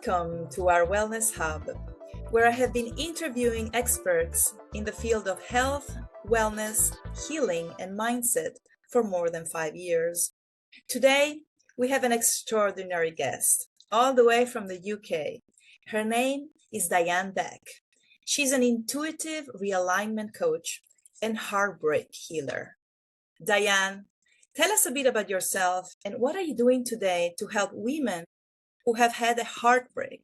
Welcome to our Wellness Hub, where I have been interviewing experts in the field of health, wellness, healing, and mindset for more than 5 years. Today, we have an extraordinary guest, all the way from the UK. Her name is Diane Beck. She's an intuitive realignment coach and heartbreak healer. Diane, tell us a bit about yourself and what are you doing today to help women who have had a heartbreak?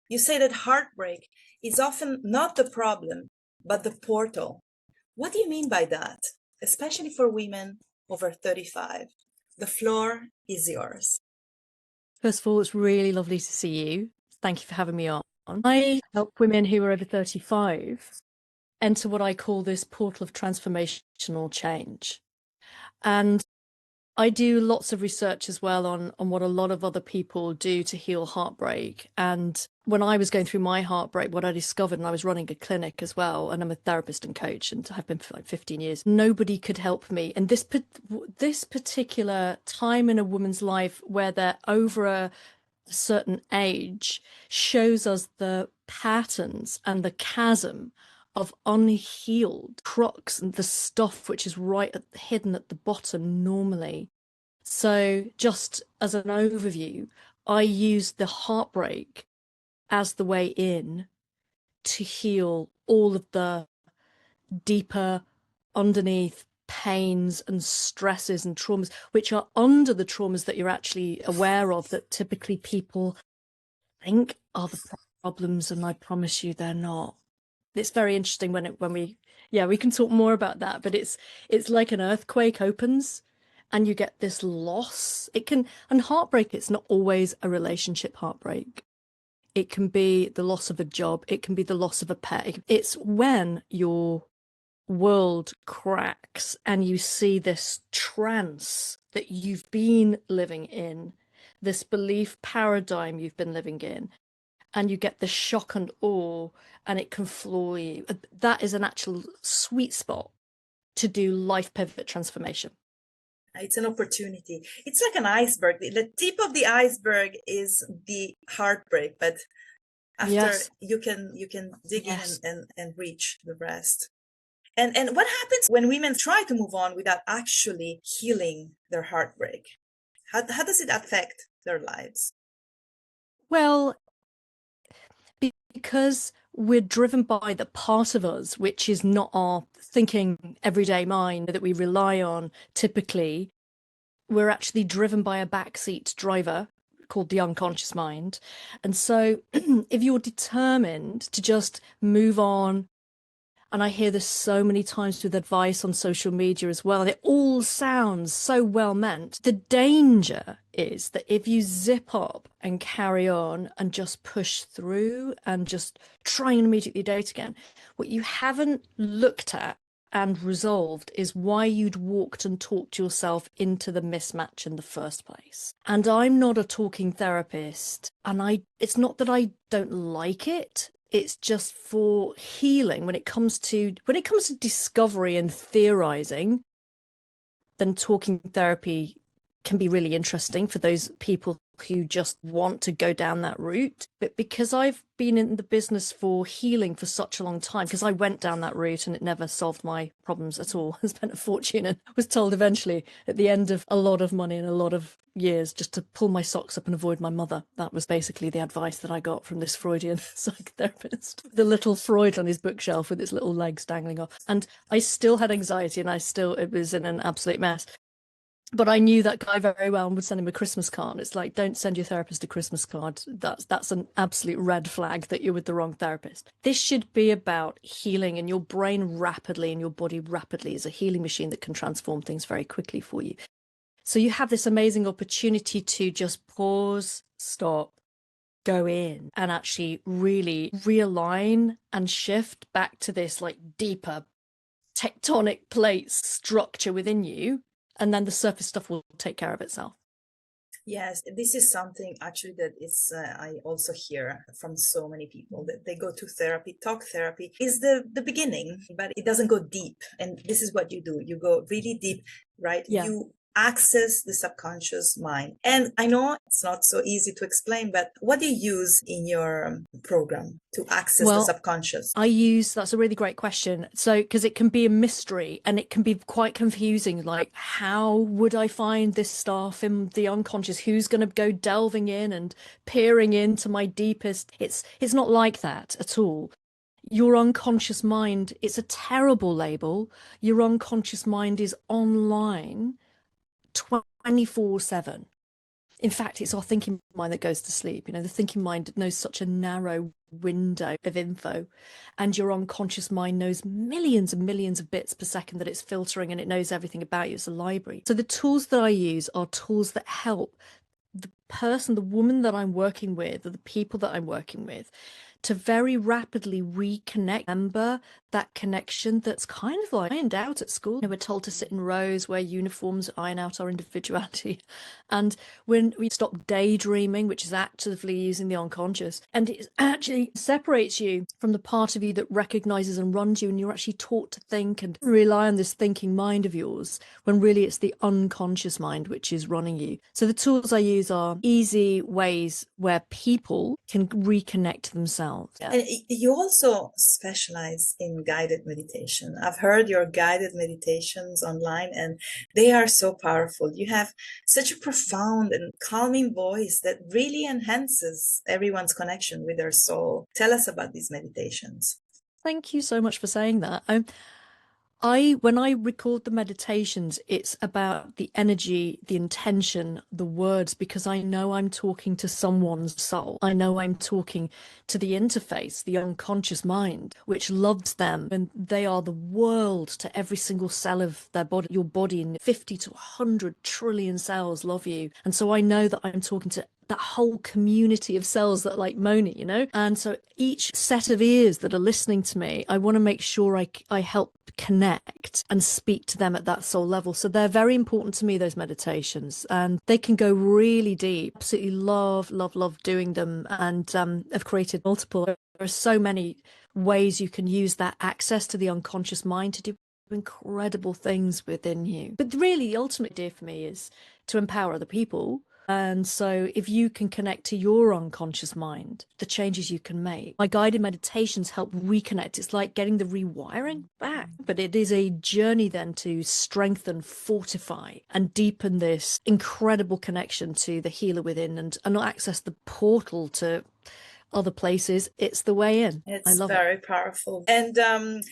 You say that heartbreak is often not the problem, but the portal. What do you mean by that, especially for women over 35? The floor is yours. First of all, it's really lovely to see you. Thank you for having me on. I help women who are over 35 enter what I call this portal of transformational change. And I do lots of research as well on what a lot of other people do to heal heartbreak. And when I was going through my heartbreak, what I discovered, and I was running a clinic as well, and I'm a therapist and coach, and I've been for like 15 years, nobody could help me. And this particular time in a woman's life where they're over a certain age shows us the patterns and the chasm of unhealed crux and the stuff which is hidden at the bottom normally. So just as an overview, I use the heartbreak as the way in to heal all of the deeper underneath pains and stresses and traumas, which are under the traumas that you're actually aware of, that typically people think are the problems, and I promise you they're not. It's very interesting when we can talk more about that, but it's like an earthquake opens and you get this loss. And heartbreak, it's not always a relationship heartbreak. It can be the loss of a job. It can be the loss of a pet. It's when your world cracks and you see this trance that you've been living in, this belief paradigm you've been living in, and you get the shock and awe, and it can floor you. That is an actual sweet spot to do life pivot transformation. It's an opportunity. It's like an iceberg. The tip of the iceberg is the heartbreak, but after you can dig in and reach the rest. And what happens when women try to move on without actually healing their heartbreak? How does it affect their lives? Well, because we're driven by the part of us which is not our thinking everyday mind that we rely on typically, we're actually driven by a backseat driver called the unconscious mind. And so if you're determined to just move on, and I hear this so many times with advice on social media as well, and it all sounds so well meant. The danger is that if you zip up and carry on and just push through and just try and immediately date again, what you haven't looked at and resolved is why you'd walked and talked yourself into the mismatch in the first place. And I'm not a talking therapist, and it's not that I don't like it. It's just for healing. When it comes to discovery and theorizing, then talking therapy can be really interesting for those people who just want to go down that route. But because I've been in the business for healing for such a long time, because I went down that route and it never solved my problems at all. I spent a fortune and was told eventually at the end of a lot of money and a lot of years just to pull my socks up and avoid my mother. That was basically the advice that I got from this Freudian psychotherapist. The little Freud on his bookshelf with its little legs dangling off. And I still had anxiety and it was in an absolute mess. But I knew that guy very well and would send him a Christmas card. It's like, don't send your therapist a Christmas card. That's an absolute red flag that you're with the wrong therapist. This should be about healing, and your brain rapidly and your body rapidly is a healing machine that can transform things very quickly for you. So you have this amazing opportunity to just pause, stop, go in, and actually really realign and shift back to this like deeper tectonic plate structure within you. And then the surface stuff will take care of itself. Yes, this is something actually that is I also hear from so many people that they go to therapy. Talk therapy is the beginning, but it doesn't go deep. And this is what you do. You go really deep, right? Yeah. You access the subconscious mind. And I know it's not so easy to explain, but what do you use in your program to access the subconscious? That's a really great question. So, because it can be a mystery and it can be quite confusing. Like, how would I find this stuff in the unconscious? Who's going to go delving in and peering into my deepest? It's not like that at all. Your unconscious mind, it's a terrible label. Your unconscious mind is online 24/7. In fact, it's our thinking mind that goes to sleep. The thinking mind knows such a narrow window of info, and your unconscious mind knows millions and millions of bits per second that it's filtering, and it knows everything about you. It's a library. So the tools that I use are tools that help the person, the woman that I'm working with, or the people that I'm working with, to very rapidly reconnect, remember that connection that's kind of like ironed out at school. We're told to sit in rows, wear uniforms, iron out our individuality. And when we stop daydreaming, which is actively using the unconscious, and it actually separates you from the part of you that recognizes and runs you, and you're actually taught to think and rely on this thinking mind of yours, when really it's the unconscious mind which is running you. So the tools I use are easy ways where people can reconnect themselves. And you also specialize in guided meditation. I've heard your guided meditations online, and they are so powerful. You have such a profound and calming voice that really enhances everyone's connection with their soul. Tell us about these meditations. Thank you so much for saying that. When I record the meditations, it's about the energy, the intention, the words, because I know I'm talking to someone's soul. I know I'm talking to the interface, the unconscious mind, which loves them, and they are the world to every single cell of their body. Your body, in 50 to 100 trillion cells, love you. And so I know that I'm talking to that whole community of cells that like Moni, And so each set of ears that are listening to me, I want to make sure I help connect and speak to them at that soul level. So they're very important to me, those meditations, and they can go really deep. Absolutely love, love, love doing them, and I've created multiple. There are so many ways you can use that access to the unconscious mind to do incredible things within you. But really, the ultimate idea for me is to empower other people. And so if you can connect to your unconscious mind, the changes you can make. My guided meditations help reconnect. It's like getting the rewiring back, but it is a journey then to strengthen, fortify, and deepen this incredible connection to the healer within, and not access the portal to other places. It's the way in. It's very powerful. And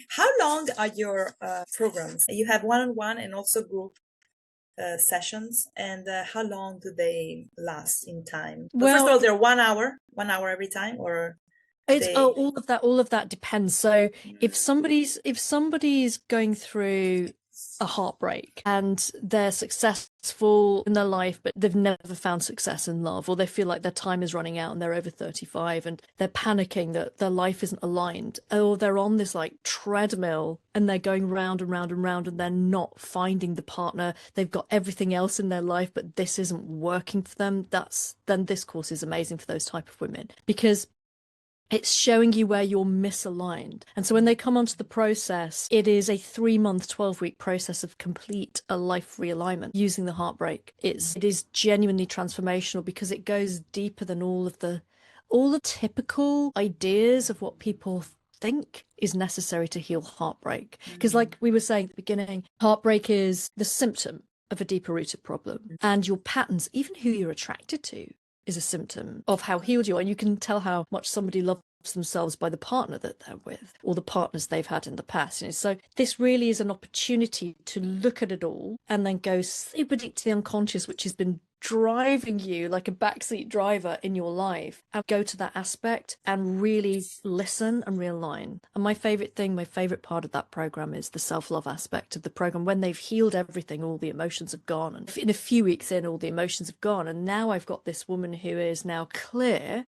how long are your programs? You have one-on-one and also group sessions, and how long do they last in time? Well, first of all, they're 1 hour every time, or it's all of that depends. So if somebody's going through a heartbreak and they're successful in their life, but they've never found success in love, or they feel like their time is running out and they're over 35 and they're panicking that their life isn't aligned, or they're on this like treadmill and they're going round and round and round and they're not finding the partner. They've got everything else in their life, but this isn't working for them. Then this course is amazing for those type of women, because it's showing you where you're misaligned. And so when they come onto the process, it is a 3-month, 12-week process of complete a life realignment using the heartbreak. It is genuinely transformational, because it goes deeper than all the typical ideas of what people think is necessary to heal heartbreak. Because like we were saying at the beginning, heartbreak is the symptom of a deeper rooted problem. And your patterns, even who you're attracted to, is a symptom of how healed you are. And you can tell how much somebody loves themselves by the partner that they're with, or the partners they've had in the past. So this really is an opportunity to look at it all and then go super deep to the unconscious, which has been driving you like a backseat driver in your life, and go to that aspect and really listen and realign. And my favorite part of that program is the self-love aspect of the program. When they've healed everything, all the emotions have gone, and in a few weeks in, all the emotions have gone, and now I've got this woman who is now clear.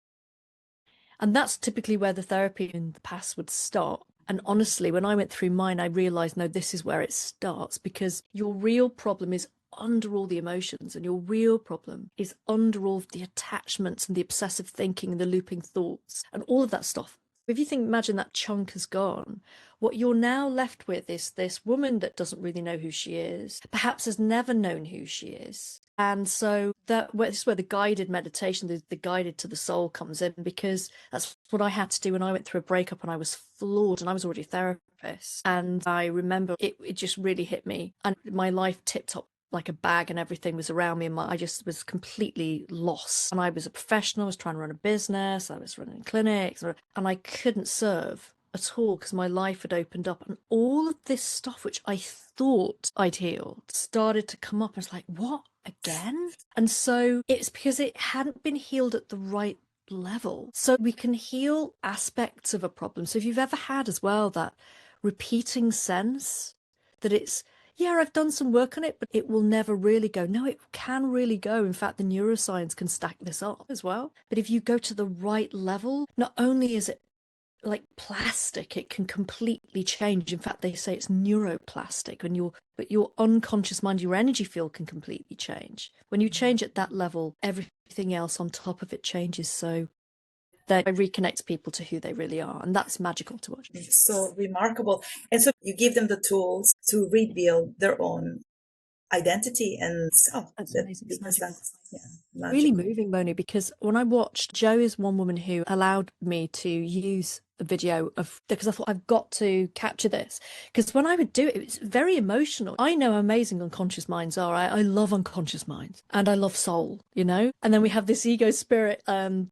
And that's typically where the therapy in the past would start. And honestly, when I went through mine, I realized, no, this is where it starts, because your real problem is under all the emotions, and your real problem is under all the attachments and the obsessive thinking and the looping thoughts and all of that stuff. If you think, imagine that chunk has gone, what you're now left with is this woman that doesn't really know who she is, perhaps has never known who she is. And so this is where the guided meditation, the guided to the soul comes in, because that's what I had to do when I went through a breakup and I was floored, and I was already a therapist. And I remember it just really hit me, and my life tipped up like a bag, and everything was around me, and I just was completely lost. And I was a professional, I was trying to run a business, I was running clinics, and I couldn't serve at all because my life had opened up, and all of this stuff which I thought I'd healed started to come up. I was like, what, again? And so it's because it hadn't been healed at the right level. So we can heal aspects of a problem. So if you've ever had as well that repeating sense that it's, yeah, I've done some work on it, but it will never really go. No, it can really go. In fact, the neuroscience can stack this up as well. But if you go to the right level, not only is it like plastic, it can completely change. In fact, they say it's neuroplastic, but your unconscious mind, your energy field can completely change. When you change at that level, everything else on top of it changes. So that reconnects people to who they really are, and that's magical to watch. It's so remarkable. And so you give them the tools to rebuild their own identity and self. That's amazing. Because that's really moving, Moni, because when I watched, Jo is one woman who allowed me to use a video of, because I thought I've got to capture this, because when I would do it, it's very emotional. I know how amazing unconscious minds are. I love unconscious minds, and I love soul, you know. And then we have this ego spirit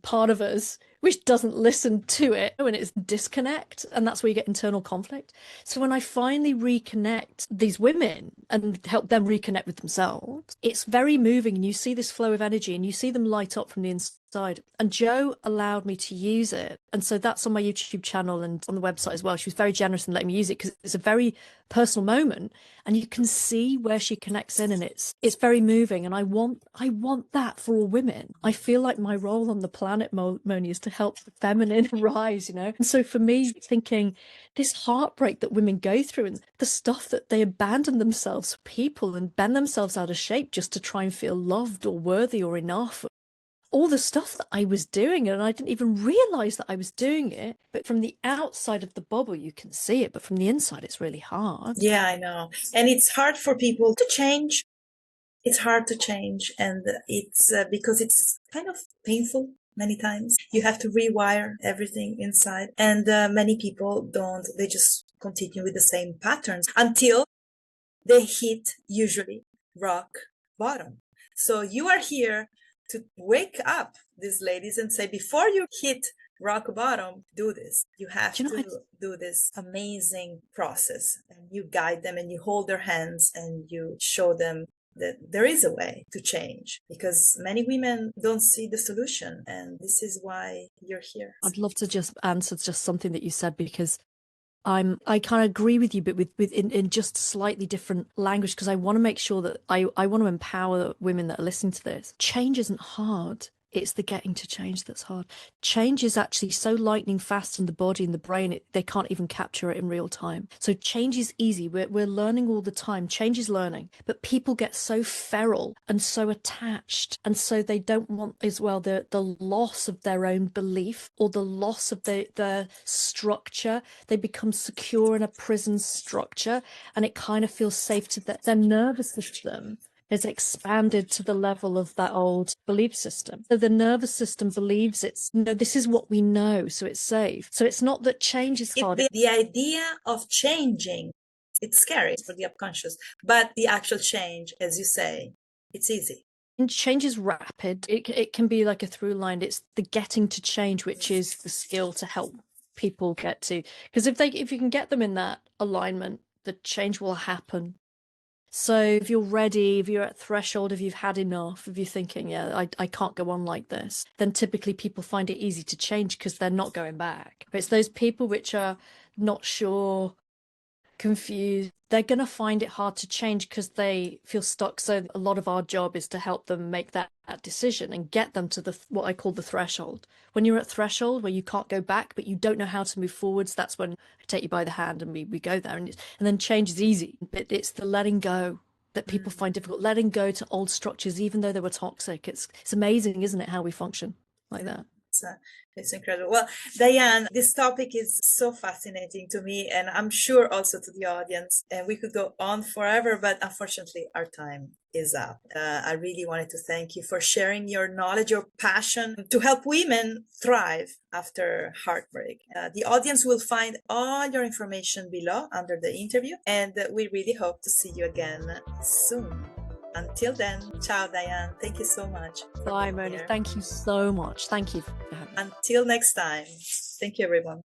part of us which doesn't listen to it, and it's disconnect, and that's where you get internal conflict. So when I finally reconnect these women and help them reconnect with themselves, it's very moving, and you see this flow of energy and you see them light up from the inside. And Jo allowed me to use it, and so that's on my YouTube channel and on the website as well. She was very generous in letting me use it because it's a very personal moment, and you can see where she connects in, and it's very moving. And I want that for all women. I feel like my role on the planet, Moni, is to help the feminine rise, you know. And so for me, thinking this heartbreak that women go through, and the stuff that they abandon themselves for people and bend themselves out of shape just to try and feel loved or worthy or enough, all the stuff that I was doing, and I didn't even realize that I was doing it. But from the outside of the bubble, you can see it, but from the inside, it's really hard. Yeah, I know. And it's hard for people to change. It's hard to change, and it's because it's kind of painful. Many times you have to rewire everything inside, and many people don't. They just continue with the same patterns until they hit, usually, rock bottom. So you are here to wake up these ladies and say, before you hit rock bottom, do this. You have to do this amazing process, and you guide them and you hold their hands and you show them that there is a way to change, because many women don't see the solution, and this is why you're here. I'd love to just answer just something that you said, because I kind of agree with you, but in just slightly different language, because I want to make sure that I want to empower women that are listening to this. Change isn't hard. It's the getting to change that's hard. Change is actually so lightning fast in the body and the brain, they can't even capture it in real time. So change is easy. We're learning all the time. Change is learning. But people get so feral and so attached. And so they don't want as well the loss of their own belief or the loss of the structure. They become secure in a prison structure, and it kind of feels safe to their nervous system is expanded to the level of that old belief system. So the nervous system believes this is what we know, so it's safe. So it's not that change is hard. The idea of changing, it's scary for the subconscious, but the actual change, as you say, it's easy. And change is rapid. It can be like a through line. It's the getting to change, which is the skill to help people get to. Because if you can get them in that alignment, the change will happen. So if you're ready, if you're at threshold, if you've had enough, if you're thinking, yeah, I can't go on like this, then typically people find it easy to change because they're not going back. But it's those people which are not sure, confused, they're going to find it hard to change because they feel stuck. So a lot of our job is to help them make that decision and get them to what I call the threshold. When you're at threshold where you can't go back, but you don't know how to move forwards, that's when I take you by the hand and we go there. And then change is easy, but it's the letting go that people find difficult. Letting go to old structures, even though they were toxic. It's amazing, isn't it, how we function like that? It's incredible. Well, Diane, this topic is so fascinating to me, and I'm sure also to the audience. And we could go on forever, but unfortunately, our time is up. I really wanted to thank you for sharing your knowledge, your passion to help women thrive after heartbreak. The audience will find all your information below under the interview, and we really hope to see you again soon. Until then, ciao, Diane. Thank you so much. Bye, Moni. Thank you so much. Thank you for having me. Until next time. Thank you, everyone.